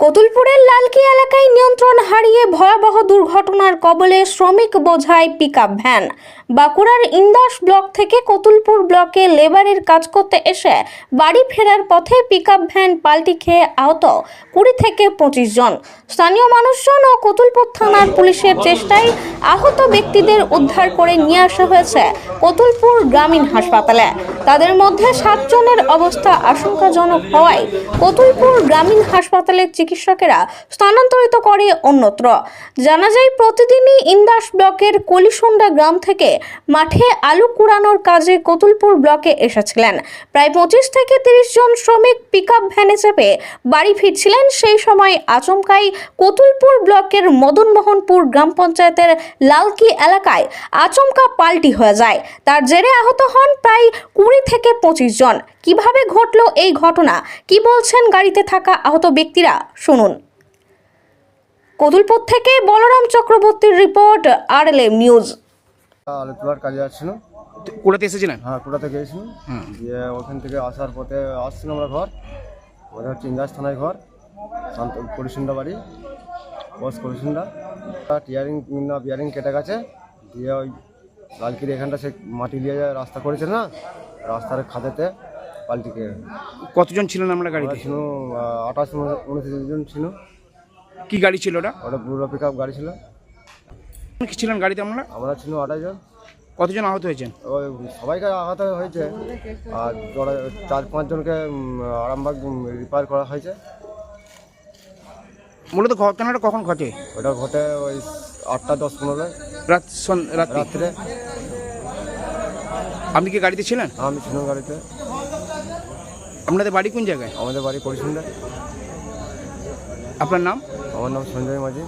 কতুলপুরের লালকি এলাকায় নিয়ন্ত্রণ হারিয়ে ভয়াবহ দুর্ঘটনার কবলে শ্রমিক বোঝাই পিকআপ ভ্যান। বাঁকুড়ার ইন্দাস ব্লক থেকে কতুলপুর ব্লকে লেবারের কাজ করতে এসে বাড়ি ফেরার পথে পিকআপ ভ্যান পাল্টি খেয়ে আহত 20 থেকে 25 জন। স্থানীয় মানুষজন ও কতুলপুর থানার পুলিশের চেষ্টায় আহত ব্যক্তিদের উদ্ধার করে নিয়ে আসা হয়েছে কতুলপুর গ্রামীণ হাসপাতালে। তাদের মধ্যে 7 জনের অবস্থা আশঙ্কাজনক হওয়ায় কতুলপুর গ্রামীণ হাসপাতালের চিকিৎসকেরা স্থানান্তরিত করে অন্যত্র। জানা যায়, প্রতিদিনই ইন্দাস ব্লকের কলিসুন্ডা গ্রাম থেকে মাঠে আলু কুড়ানোর কাজে কতুলপুর ব্লকে এসেছিলেন। প্রায় 25 থেকে 30 জন শ্রমিক পিকআপ ভ্যানে চেপে বাড়ি ফিরছিলেন। সেই সময় আচমকাই কতুলপুর ব্লকের মদনমোহনপুর গ্রাম পঞ্চায়েতের লালকি এলাকায় আচমকা পাল্টি হয়ে যায়। তার জেরে আহত হন প্রায় 20 থেকে 25 জন। কিভাবে ঘটলো এই ঘটনা, কি বলছেন গাড়িতে থাকা আহত ব্যক্তিরা, শুনুন। কতুলপুর থেকে বলরাম চক্রবর্তীর রিপোর্ট, RLM নিউজ। আলু তোলার কাজে যাচ্ছিল। কুড়াতে এসেছিলেন? হ্যাঁ, কুড়াতে গিয়েছিলাম। দিয়ে ওখান থেকে আসার পথে আসছিলাম আমরা ঘর, ওটা হচ্ছে ইন্দাস থানায় ঘর, শান্ত কলিসুন্ডা বাড়ি, বস কলিসুন্ডা। টিয়ারিং না বিয়ারিং কেটে গেছে, দিয়ে ওই লালকির এখানটা সে মাটি দিয়ে রাস্তা করেছে না, রাস্তার খাদেতে পাল্টি খেয়ে। কতজন ছিলেন আমরা গাড়িতে? ছিল 28-29 জন ছিল। কি গাড়ি ছিল ওটা? ওটা বুড়ো পিকআপ গাড়ি ছিল। কি ছিলেন গাড়িতে আমরা ছিল 28 জন। কতজন আহত হয়েছেন? ওই সবাইকে আঘাত হয়েছে, আর 4-5 জনকে আরামবাগ রিপেয়ার করা হয়েছে। মূলত ঘটনাটা কখন ঘটে? ওটা ঘটে ওই 8:10-15 রাত্রে। আপনি কি গাড়িতে ছিলেন? আমি ছিলাম গাড়িতে। আপনাদের বাড়ি কোন জায়গায়? আমাদের বাড়ি কলিসুন্ডা। আপনার নাম? আমার নাম সঞ্জয় মাঝি।